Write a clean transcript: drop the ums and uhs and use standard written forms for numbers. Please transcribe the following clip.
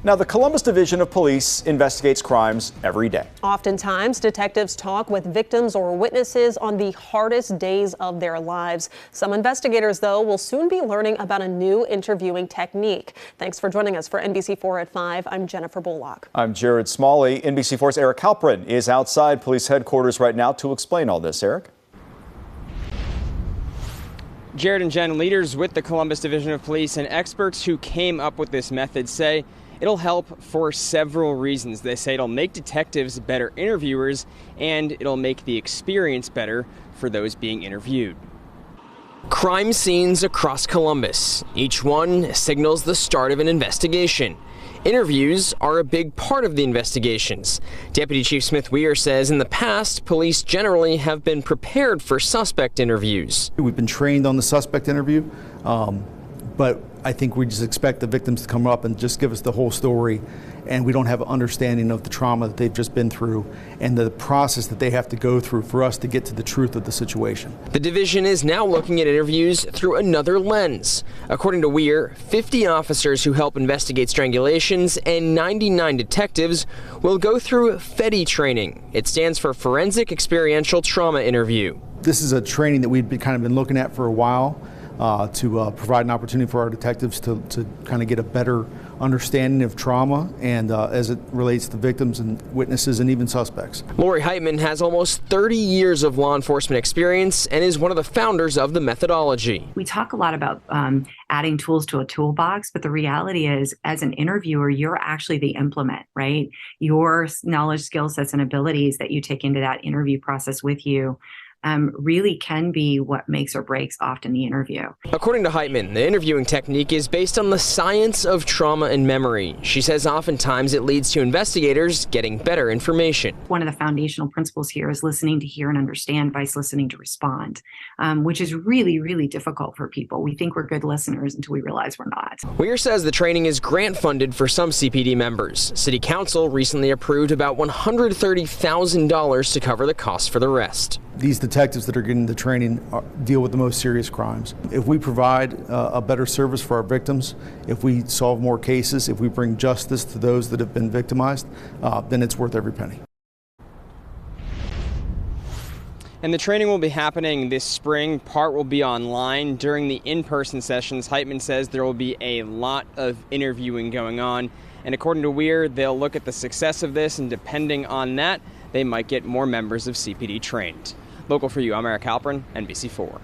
Now, the Columbus Division of Police investigates crimes every day. Oftentimes, detectives talk with victims or witnesses on the hardest days of their lives. Some investigators, though, will soon be learning about a new interviewing technique. Thanks for joining us for NBC4 at 5. I'm Jennifer Bullock. I'm Jared Smalley. NBC4's Eric Halprin is outside police headquarters right now to explain all this. Eric? Jared and Jen, leaders with the Columbus Division of Police and experts who came up with this method say it'll help for several reasons. They say it'll make detectives better interviewers and it'll make the experience better for those being interviewed. Crime scenes across Columbus. Each one signals the start of an investigation. Interviews are a big part of the investigations. Deputy Chief Smith Weir says in the past, police generally have been prepared for suspect interviews. We've been trained on the suspect interview, but I think we just expect the victims to come up and just give us the whole story, and we don't have an understanding of the trauma that they've just been through and the process that they have to go through for us to get to the truth of the situation. The division is now looking at interviews through another lens. According to Weir, 50 officers who help investigate strangulations and 99 detectives will go through FETI training. It stands for Forensic Experiential Trauma Interview. This is a training that we've been looking at for a while. To provide an opportunity for our detectives to kind of get a better understanding of trauma and as it relates to victims and witnesses and even suspects. Lori Heitman has almost 30 years of law enforcement experience and is one of the founders of the methodology. We talk a lot about adding tools to a toolbox, but the reality is, as an interviewer, you're actually the implement, right? Your knowledge, skill sets, and abilities that you take into that interview process with you really can be what makes or breaks often the interview. According to Heitman, the interviewing technique is based on the science of trauma and memory. She says oftentimes it leads to investigators getting better information. One of the foundational principles here is listening to hear and understand versus listening to respond, which is really, really difficult for people. We think we're good listeners until we realize we're not. Weir says the training is grant funded for some CPD members. City Council recently approved about $130,000 to cover the cost for the rest. These detectives that are getting the training deal with the most serious crimes. If we provide a better service for our victims, if we solve more cases, if we bring justice to those that have been victimized, then it's worth every penny. And the training will be happening this spring. Part will be online. During the in-person sessions, Heitman says there will be a lot of interviewing going on. And according to Weir, they'll look at the success of this, and depending on that, they might get more members of CPD trained. Local for you, I'm Eric Halprin, NBC4.